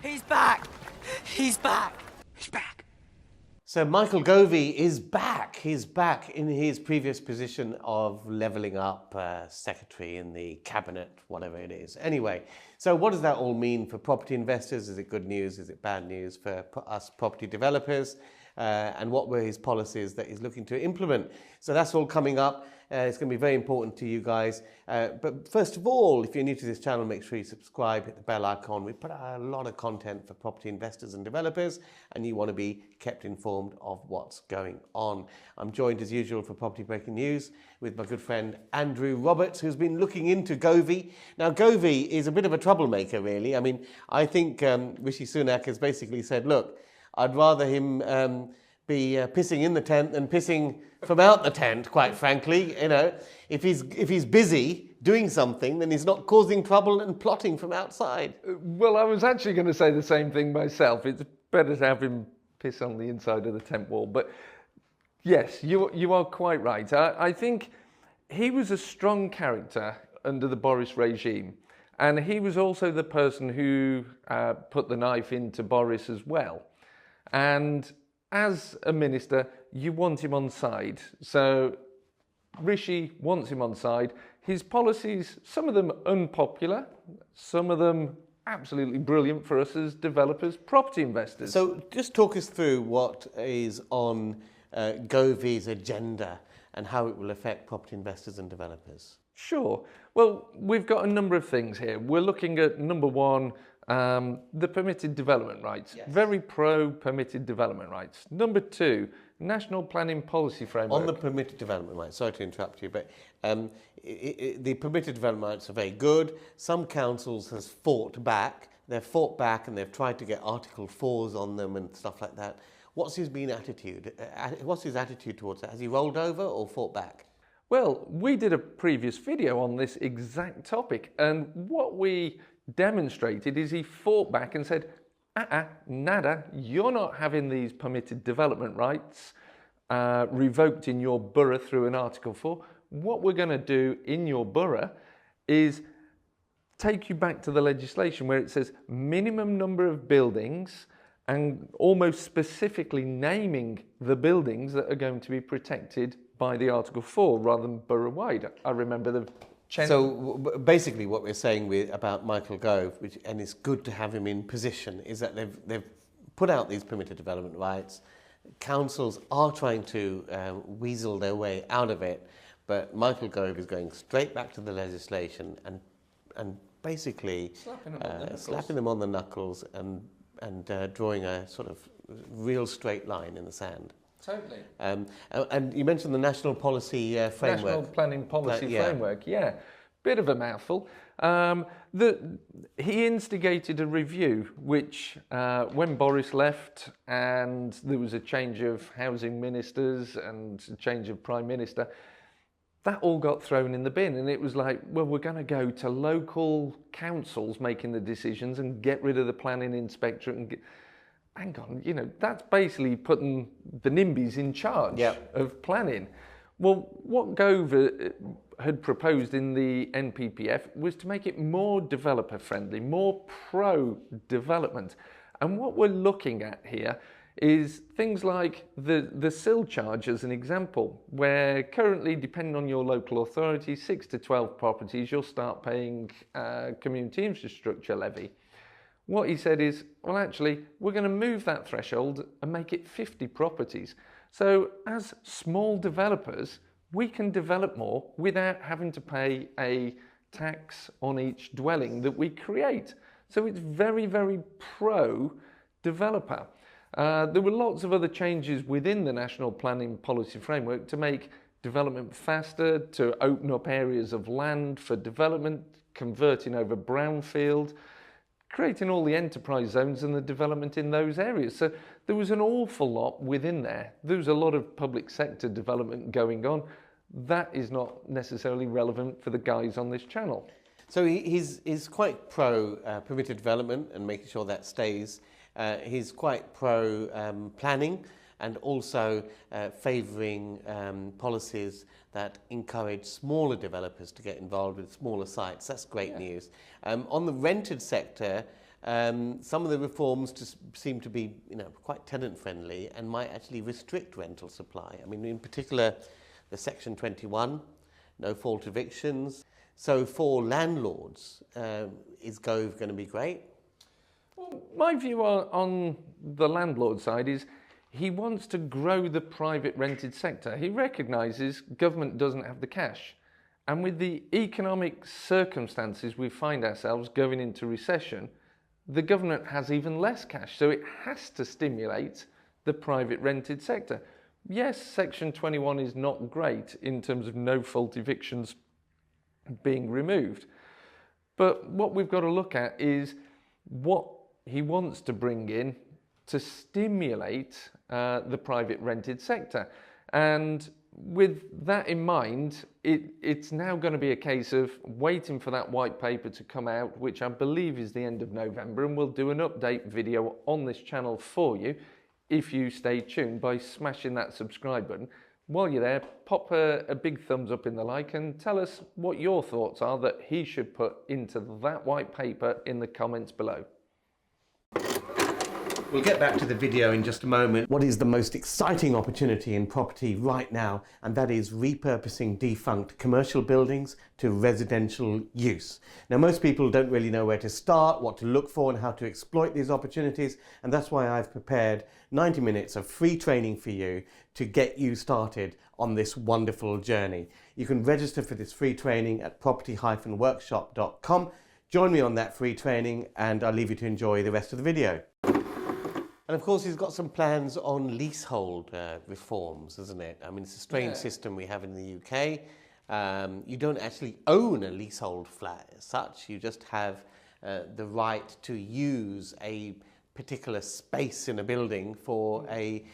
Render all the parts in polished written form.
He's back! He's back! He's back. So Michael Gove is back. He's back in his previous position of levelling up secretary in the cabinet, whatever it is. Anyway, so what does that all mean for property investors? Is it good news? Is it bad news for us property developers? And what were his policies that he's looking to implement? So that's all coming up. It's going to be very important to you guys. But first of all, if you're new to this channel, make sure you subscribe, hit the bell icon. We put out a lot of content for property investors and developers, and you want to be kept informed of what's going on. I'm joined as usual for Property Breaking News with my good friend Andrew Roberts, who's been looking into Gove. Now, Gove is a bit of a troublemaker, really. I mean, I think Rishi Sunak has basically said, look, I'd rather him be pissing in the tent than pissing from out the tent, quite frankly. You know, if he's busy doing something, then he's not causing trouble and plotting from outside. Well, I was actually going to say the same thing myself. It's better to have him piss on the inside of the tent wall. But yes, you are quite right. I think he was a strong character under the Boris regime. And he was also the person who put the knife into Boris as well. And as a minister, you want him on side. So Rishi wants him on side. His policies, some of them unpopular, some of them absolutely brilliant for us as developers, property investors. So just talk us through what is on Gove's agenda and how it will affect property investors and developers. Sure. Well, we've got a number of things here. We're looking at, number one, the permitted development rights. Yes. Very pro permitted development rights. Number two, national planning policy framework. On the permitted development rights, sorry to interrupt you, but the permitted development rights are very good. Some councils has fought back. They've fought back and they've tried to get Article 4s on them and stuff like that. What's his attitude? What's his attitude towards that? Has he rolled over or fought back? Well, we did a previous video on this exact topic, and what we demonstrated is he fought back and said, nada, you're not having these permitted development rights revoked in your borough through an Article 4. What we're going to do in your borough is take you back to the legislation where it says minimum number of buildings and almost specifically naming the buildings that are going to be protected by the Article 4 rather than borough-wide. I remember the... So basically what we're saying about Michael Gove, and it's good to have him in position, is that they've put out these permitted development rights. Councils are trying to weasel their way out of it, but Michael Gove is going straight back to the legislation and basically slapping them on the knuckles and drawing a sort of real straight line in the sand. Totally. And you mentioned the national policy framework. National planning policy framework, yeah. Bit of a mouthful. He instigated a review, which when Boris left and there was a change of housing ministers and a change of Prime Minister, that all got thrown in the bin. And it was like, well, we're going to go to local councils making the decisions and get rid of the planning inspectorate and hang on, you know, that's basically putting the NIMBYs in charge of planning. Well, what Gove had proposed in the NPPF was to make it more developer friendly, more pro-development. And what we're looking at here is things like the sill charge as an example, where currently, depending on your local authority, 6 to 12 properties, you'll start paying community infrastructure levy. What he said is, well, actually, we're going to move that threshold and make it 50 properties. So as small developers, we can develop more without having to pay a tax on each dwelling that we create. So it's very, very pro-developer. There were lots of other changes within the National Planning Policy Framework to make development faster, to open up areas of land for development, converting over brownfield, creating all the enterprise zones and the development in those areas. So there was an awful lot within there. There was a lot of public sector development going on. That is not necessarily relevant for the guys on this channel. So he's quite pro permitted development and making sure that stays. He's quite pro planning and also favouring policies that encourage smaller developers to get involved with smaller sites. That's great news. On the rented sector, Some of the reforms just seem to be, quite tenant-friendly and might actually restrict rental supply. I mean, in particular, the Section 21, no fault evictions. So for landlords, is Gove going to be great? Well, my view on the landlord side is he wants to grow the private rented sector. He recognises government doesn't have the cash. And with the economic circumstances we find ourselves going into recession, the government has even less cash. So it has to stimulate the private rented sector. Yes, Section 21 is not great in terms of no fault evictions being removed. But what we've got to look at is what he wants to bring in to stimulate the private rented sector. And with that in mind, it's now going to be a case of waiting for that white paper to come out, which I believe is the end of November, and we'll do an update video on this channel for you if you stay tuned by smashing that subscribe button. While you're there, pop a big thumbs up in the like and tell us what your thoughts are that he should put into that white paper in the comments below. We'll get back to the video in just a moment. What is the most exciting opportunity in property right now? And that is repurposing defunct commercial buildings to residential use. Now, most people don't really know where to start, what to look for, and how to exploit these opportunities. And that's why I've prepared 90 minutes of free training for you to get you started on this wonderful journey. You can register for this free training at property-workshop.com. Join me on that free training, and I'll leave you to enjoy the rest of the video. And of course, he's got some plans on leasehold reforms, isn't it? I mean, it's a strange system we have in the UK. You don't actually own a leasehold flat as such. You just have the right to use a particular space in a building for a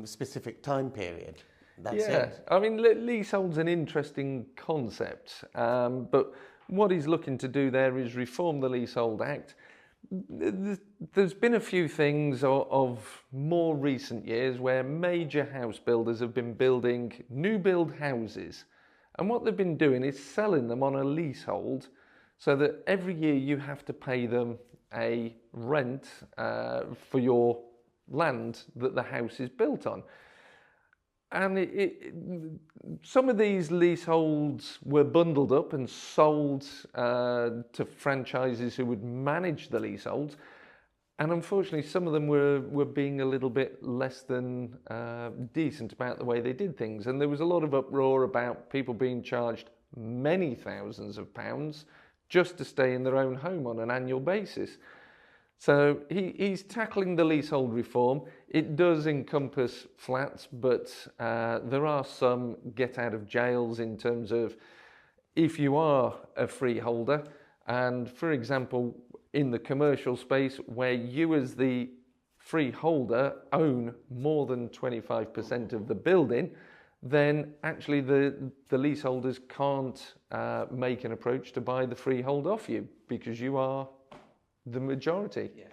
specific time period. That's it. I mean, leasehold's an interesting concept, but what he's looking to do there is reform the Leasehold Act. There's been a few things of more recent years where major house builders have been building new build houses, and what they've been doing is selling them on a leasehold so that every year you have to pay them a rent for your land that the house is built on. And some of these leaseholds were bundled up and sold to franchises who would manage the leaseholds. And unfortunately, some of them were being a little bit less than decent about the way they did things. And there was a lot of uproar about people being charged many thousands of pounds just to stay in their own home on an annual basis. So he's tackling the leasehold reform. It does encompass flats, but there are some get out of jails in terms of if you are a freeholder, and for example, in the commercial space where you as the freeholder own more than 25% of the building, then actually the leaseholders can't make an approach to buy the freehold off you because you are the majority. Yes.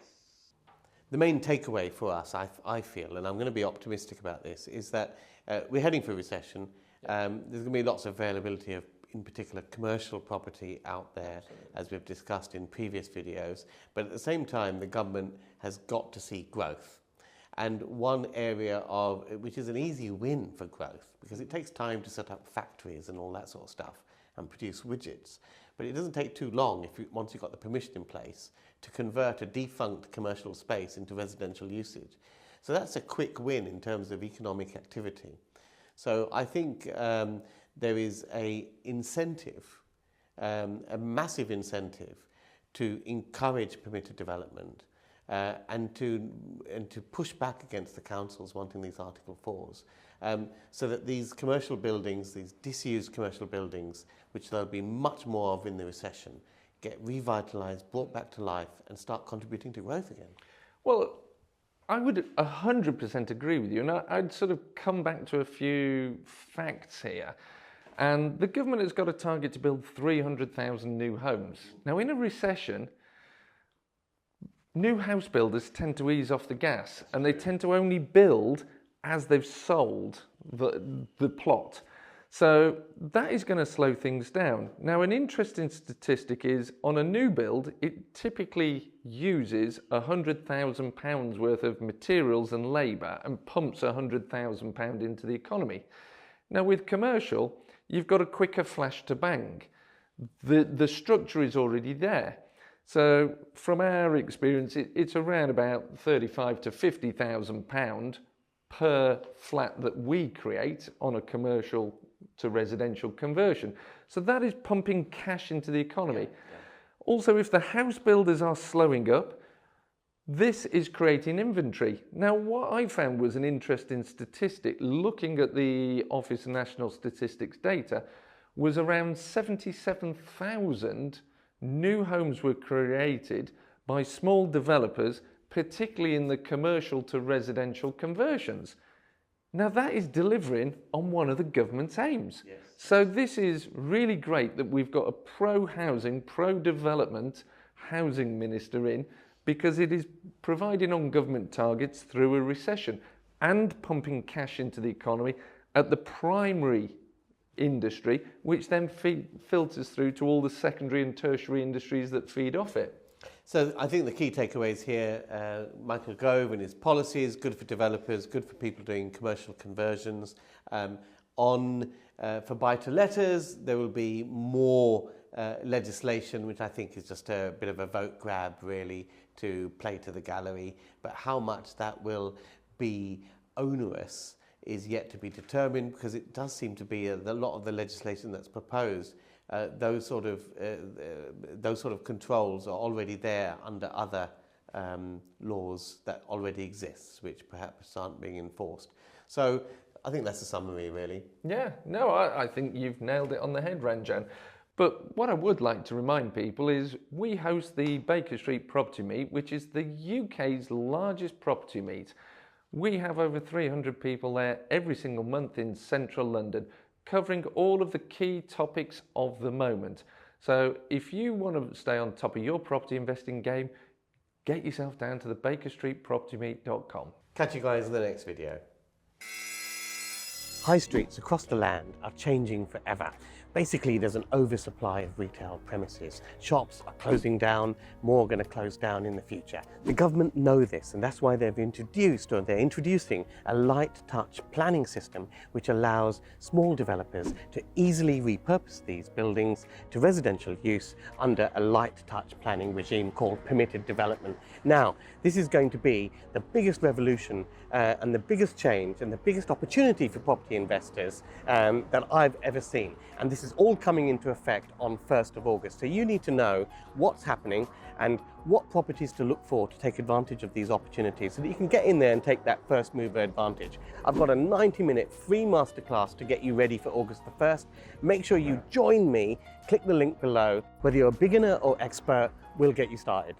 The main takeaway for us, I feel, and I'm going to be optimistic about this, is that we're heading for a recession. There's going to be lots of availability of, in particular, commercial property out there, as we've discussed in previous videos. But at the same time, the government has got to see growth. And one area of which is an easy win for growth, because it takes time to set up factories and all that sort of stuff and produce widgets. But it doesn't take too long once you've got the permission in place to convert a defunct commercial space into residential usage. So that's a quick win in terms of economic activity. So I think there is a incentive, a massive incentive to encourage permitted development and to push back against the councils wanting these Article 4s. So that these commercial buildings, these disused commercial buildings, which there'll be much more of in the recession, get revitalised, brought back to life, and start contributing to growth again. Well, I would 100% agree with you, and I'd sort of come back to a few facts here. And the government has got a target to build 300,000 new homes. Now, in a recession, new house builders tend to ease off the gas, and they tend to only build as they've sold the plot. So that is going to slow things down. Now, an interesting statistic is on a new build, it typically uses £100,000 worth of materials and labour and pumps £100,000 into the economy. Now, with commercial, you've got a quicker flash to bang. The structure is already there. So from our experience, it's around about £35,000 to £50,000 per flat that we create on a commercial to residential conversion. So that is pumping cash into the economy. Also, if the house builders are slowing up, this is creating inventory. Now, what I found was an interesting statistic looking at the Office of National Statistics data was around 77,000 new homes were created by small developers, particularly in the commercial to residential conversions. Now that is delivering on one of the government's aims. Yes. So this is really great that we've got a pro-housing, pro-development housing minister in, because it is providing on government targets through a recession and pumping cash into the economy at the primary industry, which then filters through to all the secondary and tertiary industries that feed off it. So I think the key takeaways here, Michael Gove and his policies, good for developers, good for people doing commercial conversions. For buy-to-letters, there will be more legislation, which I think is just a bit of a vote grab, really, to play to the gallery. But how much that will be onerous is yet to be determined, because it does seem to be a lot of the legislation that's proposed. Those sort of controls are already there under other laws that already exist, which perhaps aren't being enforced. So I think that's a summary, really. Yeah, no, I think you've nailed it on the head, Ranjan. But what I would like to remind people is we host the Baker Street Property Meet, which is the UK's largest property meet. We have over 300 people there every single month in central London, covering all of the key topics of the moment. So if you want to stay on top of your property investing game, get yourself down to the bakerstreetpropertymeet.com. Catch you guys in the next video. High streets across the land are changing forever. Basically, there's an oversupply of retail premises. Shops are closing down, more are going to close down in the future. The government know this, and that's why they're introducing a light touch planning system which allows small developers to easily repurpose these buildings to residential use under a light touch planning regime called permitted development. Now, this is going to be the biggest revolution and the biggest change and the biggest opportunity for property investors that I've ever seen. And this is all coming into effect on 1st of August. So you need to know what's happening and what properties to look for to take advantage of these opportunities so that you can get in there and take that first mover advantage. I've got a 90-minute free masterclass to get you ready for August the 1st. Make sure you join me, click the link below. Whether you're a beginner or expert, we'll get you started.